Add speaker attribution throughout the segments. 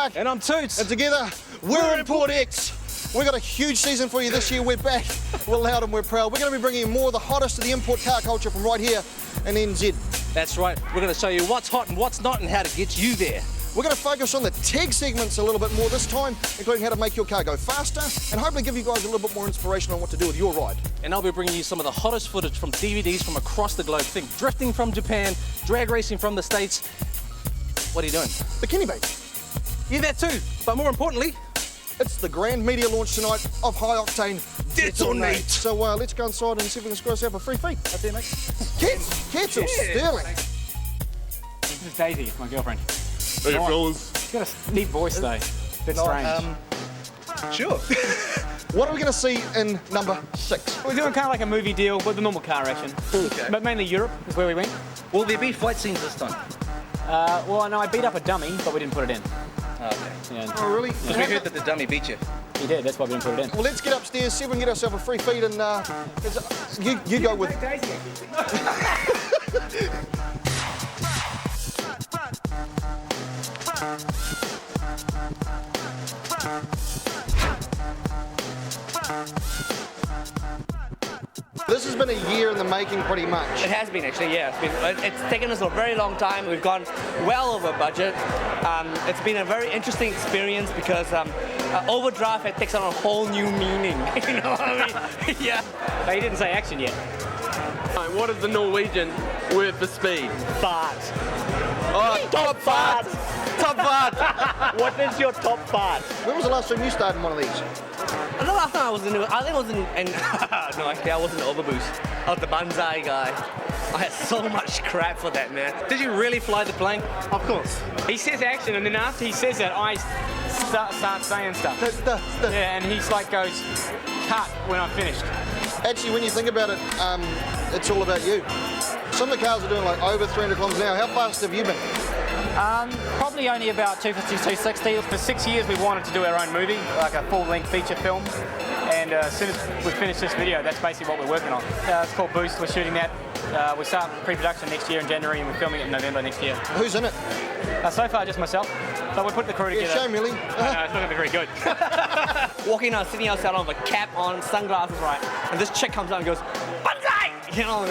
Speaker 1: Mark.
Speaker 2: And I'm Toots.
Speaker 1: And together, we're Import X. We've got a huge season for you this year. We're back. We're loud and we're proud. We're going to be bringing you more of the hottest of the import car culture from right here in NZ.
Speaker 2: That's right. We're going to show you what's hot and what's not and how to get you there.
Speaker 1: We're going to focus on the tech segments a little bit more this time, including how to make your car go faster and hopefully give you guys a little bit more inspiration on what to do with your ride.
Speaker 2: And I'll be bringing you some of the hottest footage from DVDs from across the globe. Think drifting from Japan, drag racing from the States. What are you doing?
Speaker 1: Bikini Baby.
Speaker 2: Yeah, that too. But more importantly,
Speaker 1: it's the grand media launch tonight of High Octane
Speaker 2: Detonate.
Speaker 1: So let's go inside and see if we can score ourselves a free feed.
Speaker 2: Up there, mate.
Speaker 1: Ketzal Stirling.
Speaker 3: This is Daisy, my girlfriend.
Speaker 4: Hey, fellas.
Speaker 3: She's got a neat voice though. Bit strange.
Speaker 2: Sure.
Speaker 1: What are we going to see in number 6?
Speaker 3: We're doing kind of like a movie deal with the normal car action.
Speaker 2: Okay.
Speaker 3: But mainly Europe is where we went.
Speaker 2: Will there be fight scenes this time?
Speaker 3: Well, no, I beat up a dummy, but we didn't put it in.
Speaker 2: Oh, okay.
Speaker 3: Yeah.
Speaker 1: Oh, really?
Speaker 2: Because we heard that the dummy beat you.
Speaker 3: He did, that's why we didn't put it in.
Speaker 1: Well, let's get upstairs, see if we can get ourselves a free feed, and you go with...
Speaker 3: Daisy,
Speaker 1: This has been a year in the making, pretty much.
Speaker 5: It has been actually, yeah. It's taken us a very long time. We've gone well over budget. It's been a very interesting experience because overdrive takes on a whole new meaning. You know what I mean? Yeah.
Speaker 3: But he didn't say action yet.
Speaker 4: What is the Norwegian word for speed?
Speaker 3: Fart.
Speaker 4: Oh, top fart! Top fart!
Speaker 5: What is your top fart?
Speaker 1: When was the last time you started in one of these?
Speaker 5: The last time I was in, I think I was in no, actually I wasn't Overboost. I was the Banzai guy. I had so much crap for that, man.
Speaker 2: Did you really fly the plane?
Speaker 5: Of course.
Speaker 3: He says action, and then after he says that, I start saying stuff. Yeah, and he's like goes, cut when I'm finished.
Speaker 1: Actually, when you think about it, it's all about you. Some of the cars are doing like over 300 kilometers an hour. How fast have you been?
Speaker 3: Probably only about 250, 260. For 6 years we wanted to do our own movie, like a full-length feature film. And as soon as we finish this video, that's basically what we're working on. It's called Boost, we're shooting that. We start pre-production next year in January and we're filming it in November next year.
Speaker 1: Who's in it?
Speaker 3: So far, just myself. But we put the crew together.
Speaker 1: Yeah, shame, really.
Speaker 3: No, it's not going to be very good.
Speaker 5: Walking out, sitting outside on with a cap on, sunglasses, right? And this chick comes out and goes, Banzai! You know,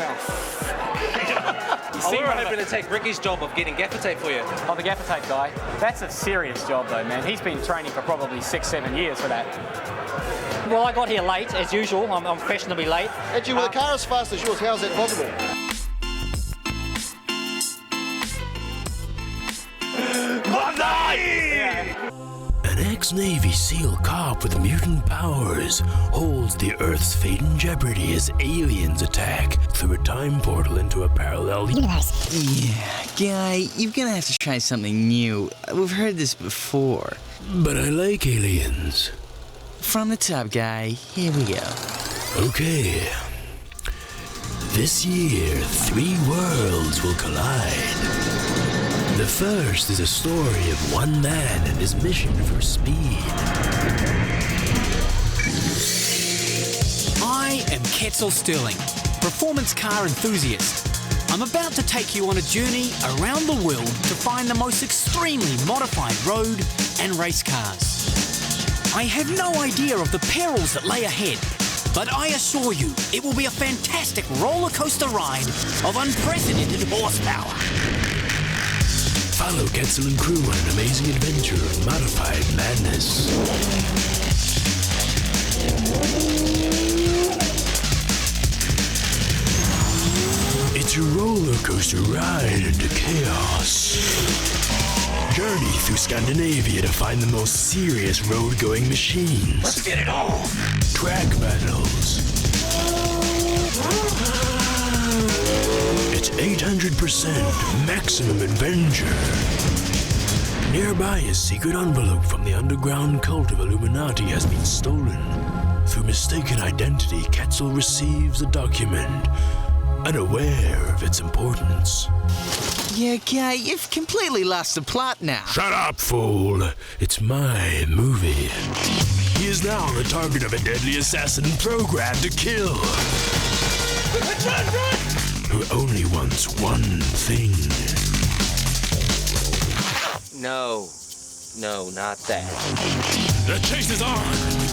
Speaker 2: We were hoping to take Ricky's job of getting gaffer tape for you.
Speaker 3: Oh, the gaffer tape guy. That's a serious job though, man. He's been training for probably 6-7 years for that. Well, I got here late, as usual. I'm fashionably late.
Speaker 1: Actually, with a car as fast as yours, how's that possible?
Speaker 6: An ex-Navy SEAL cop with mutant powers holds the Earth's fate in jeopardy as aliens attack through a time portal into a parallel universe.
Speaker 7: Yeah, guy, you're gonna have to try something new. We've heard this before.
Speaker 6: But I like aliens.
Speaker 7: From the top, guy. Here we go.
Speaker 6: Okay. This year, 3 worlds will collide. The first is a story of one man and his mission for speed.
Speaker 8: I am Ketzal Stirling, performance car enthusiast. I'm about to take you on a journey around the world to find the most extremely modified road and race cars. I have no idea of the perils that lay ahead, but I assure you it will be a fantastic roller coaster ride of unprecedented horsepower.
Speaker 6: Follow Ketzal and crew on an amazing adventure of modified madness. It's a roller coaster ride into chaos. Journey through Scandinavia to find the most serious road-going machines.
Speaker 2: Let's get it on.
Speaker 6: Track battles. It's 800% maximum adventure. Nearby, a secret envelope from the underground cult of Illuminati has been stolen. Through mistaken identity, Ketzal receives a document, unaware of its importance.
Speaker 7: Yeah, guy, you've completely lost the plot now.
Speaker 6: Shut up, fool. It's my movie. He is now the target of a deadly assassin programmed to kill. Who only wants one thing.
Speaker 5: No. No, not that.
Speaker 6: The chase is on.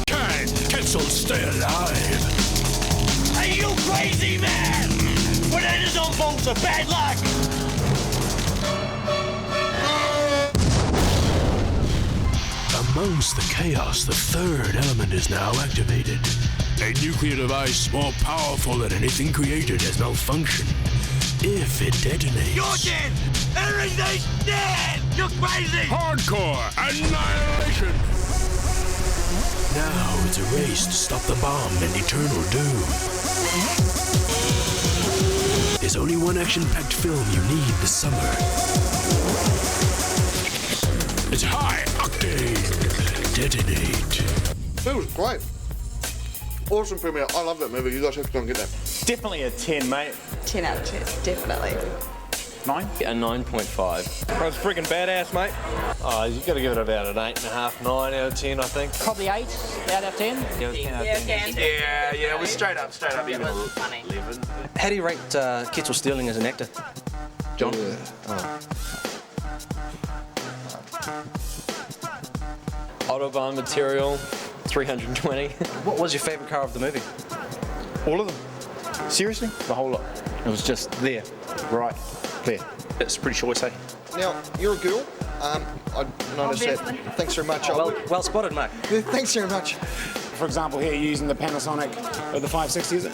Speaker 6: Can Ketzal stay alive?
Speaker 9: Are you crazy, man? Bananas on boats are bad luck.
Speaker 6: Amongst the chaos, the third element is now activated. A nuclear device more powerful than anything created has malfunctioned. If it detonates...
Speaker 9: You're dead! Everything's dead! You're crazy!
Speaker 6: Hardcore annihilation! Now it's a race to stop the bomb and eternal doom. There's only one action-packed film you need this summer. It's High Octane. Detonate.
Speaker 1: It was great. Awesome premiere. I love that movie. You guys have to go and get that.
Speaker 3: Definitely a 10, mate.
Speaker 10: 10 out of 10, definitely.
Speaker 3: 9?
Speaker 5: A 9.5.
Speaker 4: That was freaking badass, mate.
Speaker 11: Oh, you've got to give it about an 8.5, 9 out of 10, I think.
Speaker 3: Probably 8 out of 10.
Speaker 10: Yeah, 10.
Speaker 11: Yeah, it was straight up, even
Speaker 10: It was funny.
Speaker 11: 11.
Speaker 2: How do you rate Ketzal Stirling as an actor? John?
Speaker 11: Autobahn material, 320.
Speaker 2: What was your favourite car of the movie?
Speaker 12: All of them. Seriously? The whole lot. It was just there, right, there.
Speaker 2: It's a pretty choice, eh?
Speaker 1: Now, you're a girl. I noticed
Speaker 10: Obviously.
Speaker 1: that. Thanks very much.
Speaker 2: Well spotted, Mark.
Speaker 1: Thanks very much.
Speaker 12: For example, here using the Panasonic, the 560, is it?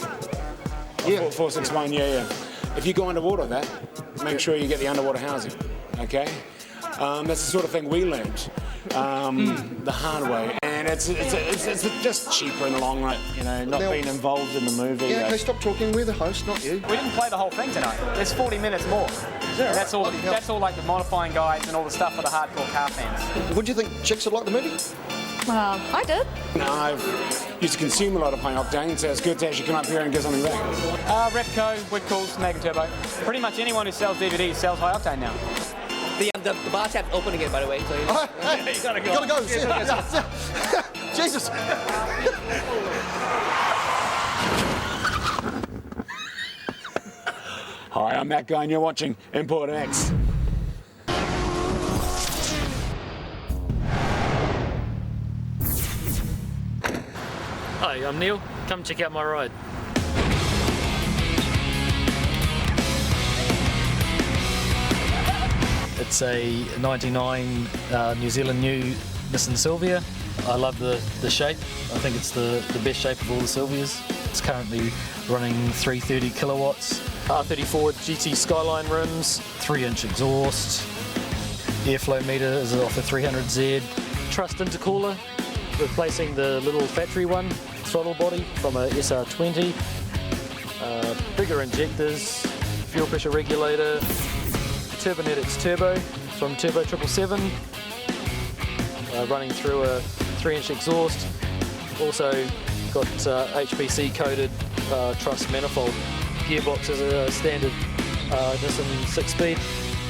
Speaker 1: Yeah.
Speaker 12: 461, yeah. If you go underwater with that, make sure you get the underwater housing, okay? That's the sort of thing we learned the hard way. And it's just cheaper in the long run, you know, not being involved in the movie.
Speaker 1: Yeah, okay, stop talking. We're the host, not you.
Speaker 3: We didn't play the whole thing tonight. There's 40 minutes more.
Speaker 1: that
Speaker 3: That's
Speaker 1: right?
Speaker 3: all. That's all like the modifying guides and all the stuff for the hardcore car fans.
Speaker 1: What do you think? Chicks would like the movie?
Speaker 10: I did.
Speaker 12: No, I've used to consume a lot of High Octane, so it's good to actually come up here and get something back.
Speaker 3: Repco, Wickles, Mag Turbo. Pretty much anyone who sells DVDs sells High Octane now.
Speaker 5: The bar tap's open again, by the way. So you
Speaker 1: Gotta go. Jesus.
Speaker 12: Hi, I'm that guy and you're watching Import X.
Speaker 13: Hi, I'm Neil. Come check out my ride. It's a 99 New Zealand new Nissan Silvia. I love the shape. I think it's the best shape of all the Silvias. It's currently running 330 kilowatts. R34 GT Skyline rims, 3-inch exhaust. Airflow meter is off a 300Z. Truss intercooler, replacing the little factory one, throttle body from a SR20. Bigger injectors, fuel pressure regulator, Turbonetics turbo from Turbo 777, running through a 3-inch exhaust. Also got HPC coated truss manifold. Gearbox is a standard Nissan 6-speed,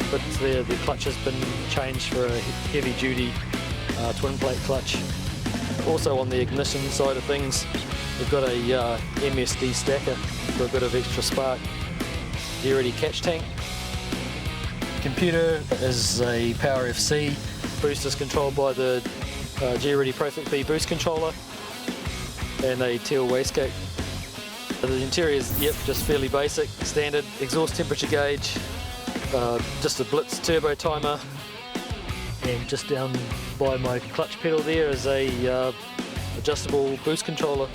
Speaker 13: but the clutch has been changed for a heavy duty twin plate clutch. Also on the ignition side of things, we've got a MSD stacker for a bit of extra spark. Gear-ready catch tank. Computer is a Power FC. Boost is controlled by the Gear-ready Profit B boost controller and a teal wastegate. The interior is, just fairly basic, standard. Exhaust temperature gauge, just a Blitz turbo timer, and just down by my clutch pedal there is a adjustable boost controller.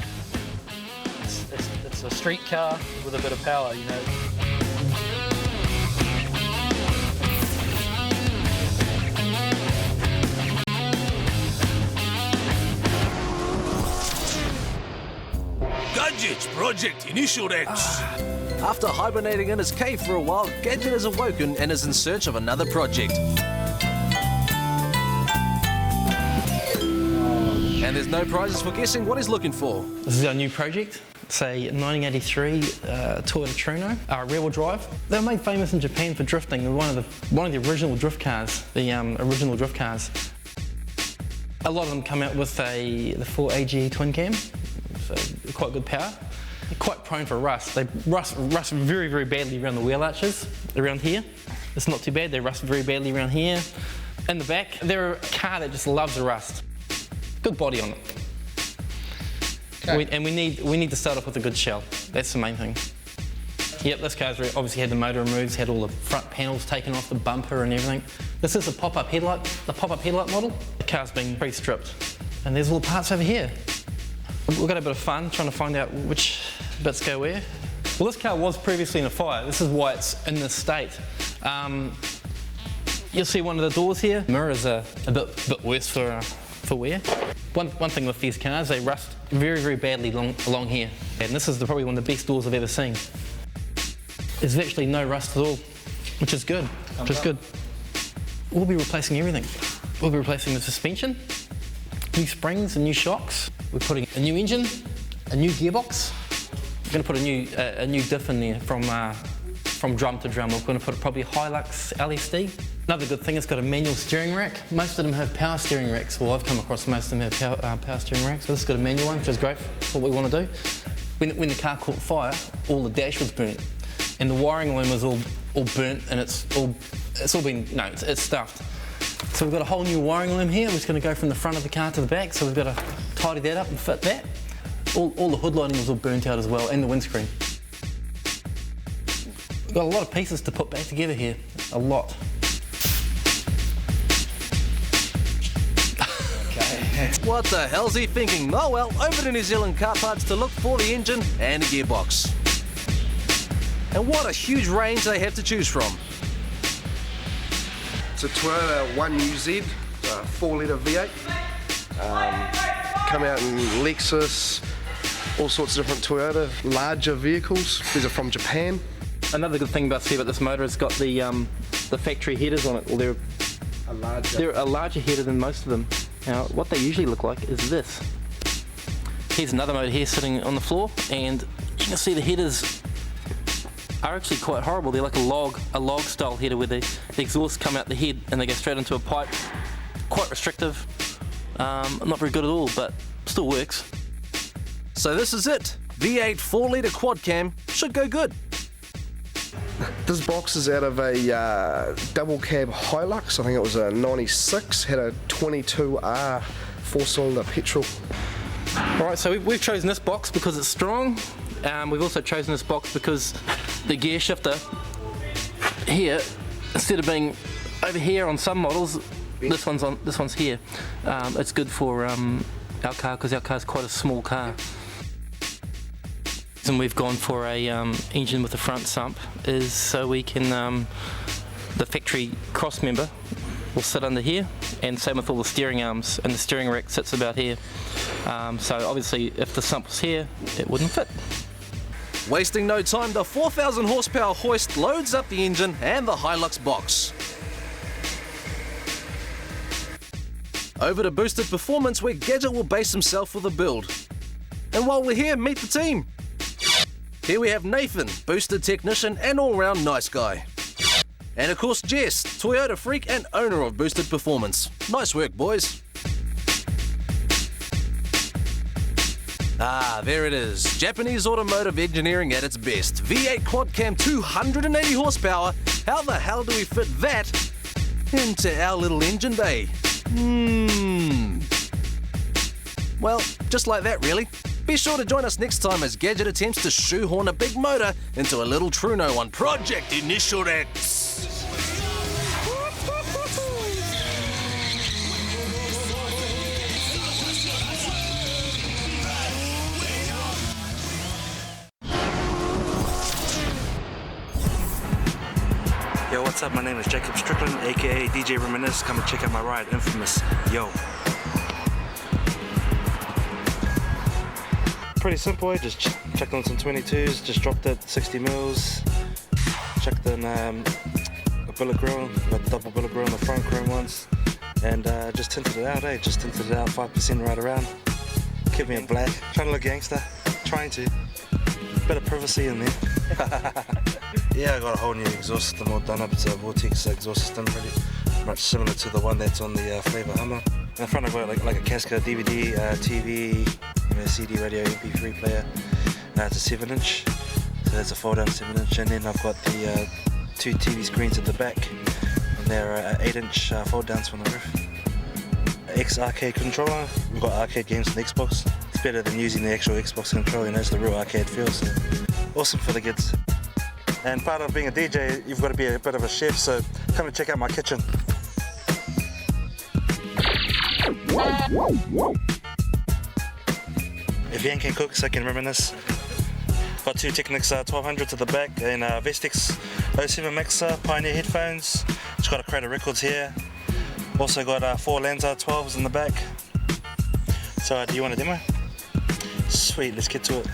Speaker 13: It's a street car with a bit of power, you know.
Speaker 6: Gadget's Project Initial X.
Speaker 14: After hibernating in his cave for a while, Gadget has awoken and is in search of another project. And there's no prizes for guessing what he's looking for.
Speaker 15: This is our new project. It's a 1983 Toyota Trueno, rear-wheel drive. They were made famous in Japan for drifting. They're one of the original drift cars, original drift cars. A lot of them come out with the 4 AGE twin cam, so quite good power. They're quite prone for rust. They rust very, very badly around the wheel arches, around here. It's not too bad. They rust very badly around here. In the back, they're a car that just loves the rust. Good body on it.
Speaker 1: Okay.
Speaker 15: We need to start off with a good shell. That's the main thing. Yep, this car's obviously had the motor removed, had all the front panels taken off, the bumper and everything. This is a pop-up headlight, the pop-up headlight model. The car's been pre-stripped. And there's all the parts over here. We've got a bit of fun trying to find out which bits go where. Well, this car was previously in a fire. This is why it's in this state. You'll see one of the doors here. Mirrors are a bit worse for wear. One thing with these cars, they rust very, very badly along here. And this is probably one of the best doors I've ever seen. There's virtually no rust at all, which is good. We'll be replacing everything. We'll be replacing the suspension, new springs and new shocks. We're putting a new engine, a new gearbox. We're going to put a new diff in there from drum to drum. We're going to put probably a Hilux LSD. Another good thing, it's got a manual steering rack. Most of them have power steering racks. Well, I've come across most of them have power steering racks. So this has got a manual one, which is great for what we want to do. When the car caught fire, all the dash was burnt. And the wiring loom was all burnt, and it's all been, it's stuffed. So we've got a whole new wiring loom here. We're just going to go from the front of the car to the back, so we've got to tidy that up and fit that. All the hood lighting was all burnt out as well, and the windscreen. We've got a lot of pieces to put back together here, a lot.
Speaker 14: What the hell's he thinking? Oh well, over to New Zealand Car Parts to look for the engine and a gearbox. And what a huge range they have to choose from.
Speaker 16: It's a Toyota 1UZ, 4-litre V8. Come out in Lexus, all sorts of different Toyota, larger vehicles. These are from Japan.
Speaker 15: Another good thing about this motor, it's got the factory headers on it. Well, they're a larger header than most of them. Now, what they usually look like is this. Here's another motor here sitting on the floor, and you can see the headers are actually quite horrible. They're like a log style header where the exhausts come out the head and they go straight into a pipe. Quite restrictive. Not very good at all, but still works.
Speaker 14: So this is it. V8 4-litre quad cam should go good.
Speaker 16: This box is out of a double cab Hilux. I think it was a 96, had a 22R 4-cylinder petrol.
Speaker 15: Alright, so we've chosen this box because it's strong. We've also chosen this box because the gear shifter here, instead of being over here on some models, this one's here. It's good for our car because our car's quite a small car. And we've gone for a engine with a front sump is so we can the factory cross member will sit under here, and same with all the steering arms, and the steering rack sits about here. So obviously if the sump was here, it wouldn't fit.
Speaker 14: Wasting no time, the 4,000 horsepower hoist loads up the engine and the Hilux box. Over to Boosted Performance, where Gadget will base himself with a build. And while we're here, meet the team. Here we have Nathan, Boosted technician and all-round nice guy. And of course Jess, Toyota freak and owner of Boosted Performance. Nice work, boys. Ah, there it is. Japanese automotive engineering at its best. V8 quad cam, 280 horsepower. How the hell do we fit that into our little engine bay? Well, just like that really. Be sure to join us next time as Gadget attempts to shoehorn a big motor into a little Trueno on Project Initial X.
Speaker 17: Yo, what's up? My name is Jacob Strickland, aka DJ Reminisce. Come and check out my ride, Infamous. Yo. Pretty simple, I just checked on some 22s, just dropped it 60 mils, checked in a billet grille, got double billet grille on the front chrome ones, and just tinted it out, just tinted it out 5% right around, kept me in black, trying to look gangster, trying to, bit of privacy in there. Yeah, I got a whole new exhaust system all done up, it's a Vortex exhaust system, pretty much similar to the one that's on the Flavor Hummer. In front I've got like a Casca DVD, TV, CD, radio, MP3 player. It's a 7-inch, so that's a fold-down 7-inch, and then I've got the two TV screens at the back, and They're 8-inch fold downs from the roof. X-arcade controller. We've got arcade games on the Xbox. It's better than using the actual Xbox controller, and it's the real arcade feel, so awesome for the kids. And part of being a DJ, you've got to be a bit of a chef, so come and check out my kitchen. If Yan can cook, so can Reminisce. Got two Technics 1200s at the back, and Vestix 07 mixer, Pioneer headphones. It's got a crate of records here. Also got 4 Lanza 12s in the back. So do you want a demo? Sweet, let's get to it.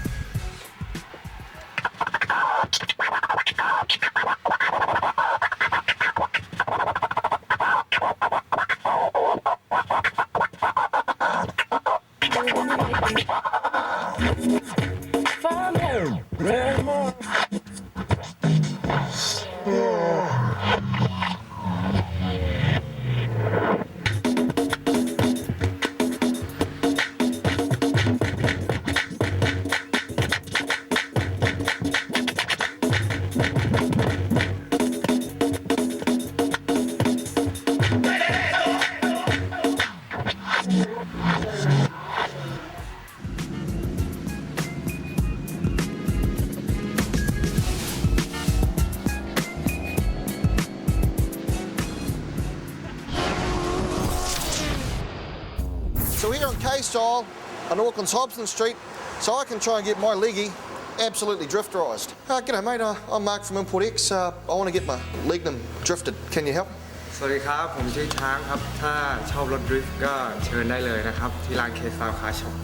Speaker 1: So here on K-Style on Auckland's Hobson Street, so I can try and get my leggy absolutely drifterised. G'day mate, I'm Mark from Import X. I want to get my Legnum drifted. Can you help?
Speaker 18: สวัสดีครับผมชื่อช้างครับถ้าชอบรถดริฟต์ก็เชิญได้เลยนะครับที่ร้าน Ketzal Car Shop.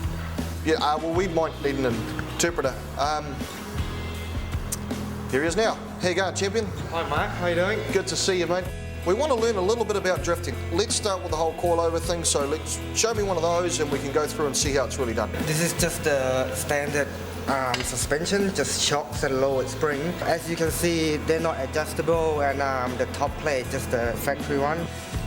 Speaker 1: Yeah, well we might need an interpreter. Here he is now. How you going, champion?
Speaker 18: Hi Mark, how you doing?
Speaker 1: Good to see you, mate. We want to learn a little bit about drifting. Let's start with the whole coilover thing, so let's show me one of those and we can go through and see how it's really done.
Speaker 18: This is just the standard suspension, just shocks and lowered spring. As you can see, they're not adjustable, and the top plate, just the factory one.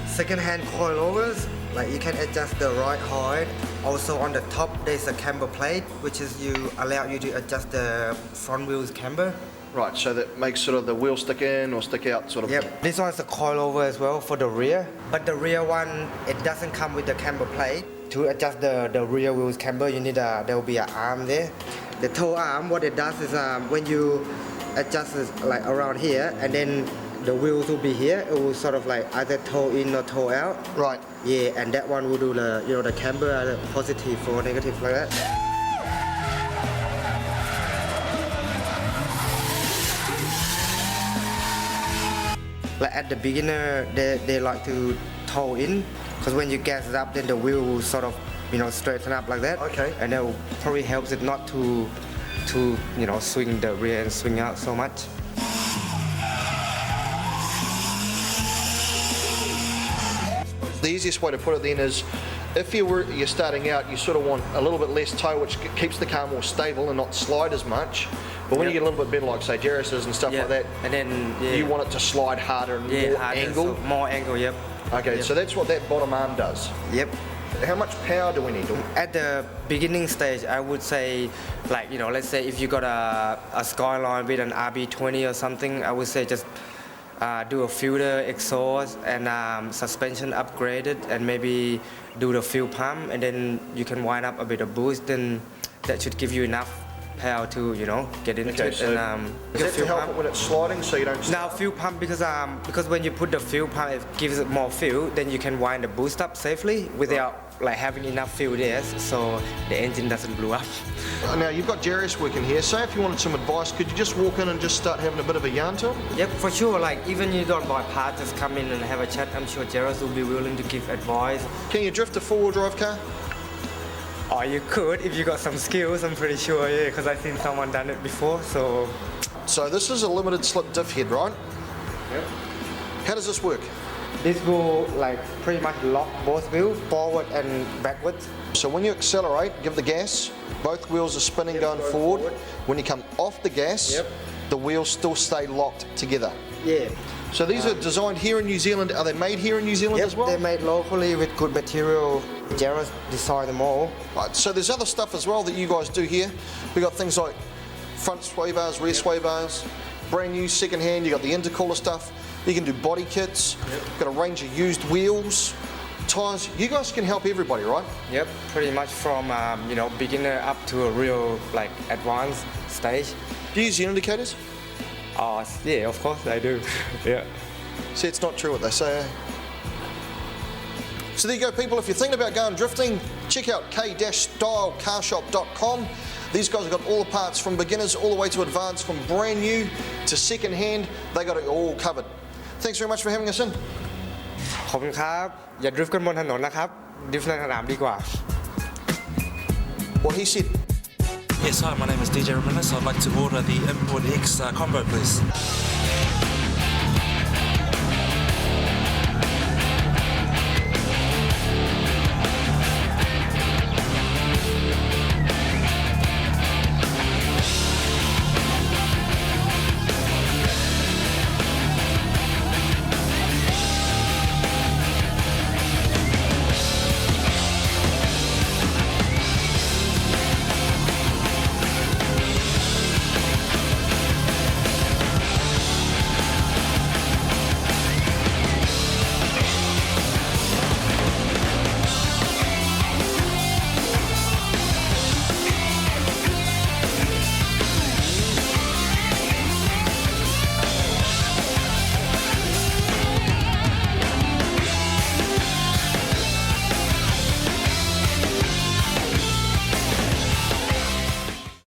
Speaker 18: Second-hand coilovers, like you can adjust the right height. Also on the top, there's a camber plate, which is allow you to adjust the front wheels camber.
Speaker 1: Right, so that makes sort of the wheel stick in or stick out sort of.
Speaker 18: Yep, this one's a coilover as well for the rear, but the rear one, it doesn't come with the camber plate. To adjust the rear wheels camber, you need there will be an arm there. The toe arm, what it does is when you adjust it like around here, and then the wheels will be here, it will sort of like either toe in or toe out.
Speaker 1: Right.
Speaker 18: Yeah, and that one will do the the camber, the positive or negative like that. Like at the beginner, they like to toe in, because when you gas it up, then the wheel will sort of, straighten up like that.
Speaker 1: Okay.
Speaker 18: And that will probably helps it not to swing the rear and swing out so much.
Speaker 1: The easiest way to put it then is, if you're starting out, you sort of want a little bit less toe, which keeps the car more stable and not slide as much. But when you get a little bit better, like say Jairus's and stuff like that,
Speaker 18: and then
Speaker 1: you want it to slide harder and more
Speaker 18: harder,
Speaker 1: angle.
Speaker 18: So more angle, yep.
Speaker 1: Okay,
Speaker 18: Yep.
Speaker 1: so that's what that bottom arm does.
Speaker 18: Yep.
Speaker 1: How much power do we need?
Speaker 18: At the beginning stage, I would say, like let's say if you got a Skyline with an RB20 or something, I would say just do a filter, exhaust, and suspension upgraded, and maybe do the fuel pump, and then you can wind up a bit of boost. Then that should give you enough power to get into it.
Speaker 1: So
Speaker 18: and
Speaker 1: is that to help it when it's sliding, so you don't?
Speaker 18: Now fuel pump, because when you put the fuel pump, it gives it more fuel. Then you can wind the boost up safely without like having enough fuel there, so the engine doesn't blow up.
Speaker 1: Now you've got Jairus working here. Say if you wanted some advice, could you just walk in and just start having a bit of a yarn to him?
Speaker 18: Yep, for sure. Like even you don't buy parts, just come in and have a chat. I'm sure Jairus will be willing to give advice.
Speaker 1: Can you drift a four-wheel drive car?
Speaker 18: Oh, you could if you got some skills. I'm pretty sure, yeah, because I've seen someone done it before.
Speaker 1: So this is a limited slip diff head, right?
Speaker 18: Yep.
Speaker 1: How does this work?
Speaker 18: This will like pretty much lock both wheels, forward and backwards.
Speaker 1: So when you accelerate, give the gas, both wheels are spinning going forward. When you come off the gas, the wheels still stay locked together.
Speaker 18: Yeah.
Speaker 1: So these are designed here in New Zealand. Are they made here in New Zealand as well?
Speaker 18: They're made locally with good material. Jairus designed them all.
Speaker 1: Right, so there's other stuff as well that you guys do here. We've got things like front sway bars, rear sway bars, brand new second hand. You got the intercooler stuff. You can do body kits. Got a range of used wheels, tyres. You guys can help everybody, right?
Speaker 18: Yep, pretty much from beginner up to a real like advanced stage.
Speaker 1: Do you use your indicators?
Speaker 18: Oh yeah, of course I do. Yeah.
Speaker 1: See, it's not true what they say. So there you go, people. If you're thinking about going drifting, check out k-stylecarshop.com. These guys have got all the parts from beginners all the way to advanced, from brand new to second hand. They got it all covered. Thanks very much for having us in.
Speaker 18: ขอบคุณครับอย่าดริฟต์กันบนถนนนะครับดริฟต์ในสนามดีกว่า
Speaker 1: What he said.
Speaker 17: Yes, hi, my name is DJ Reminisce. I'd like to order the Import X combo, please.